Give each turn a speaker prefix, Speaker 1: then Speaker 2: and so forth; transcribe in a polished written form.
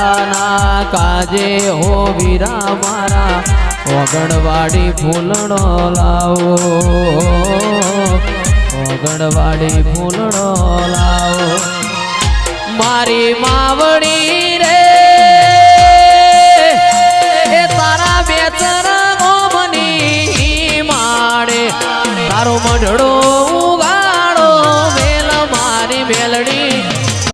Speaker 1: માતાના કાજે હો વીરા મારા ઓગણવાડી ફૂલણો લાવો ઓગણવાડી ફૂલણો લાવો મારી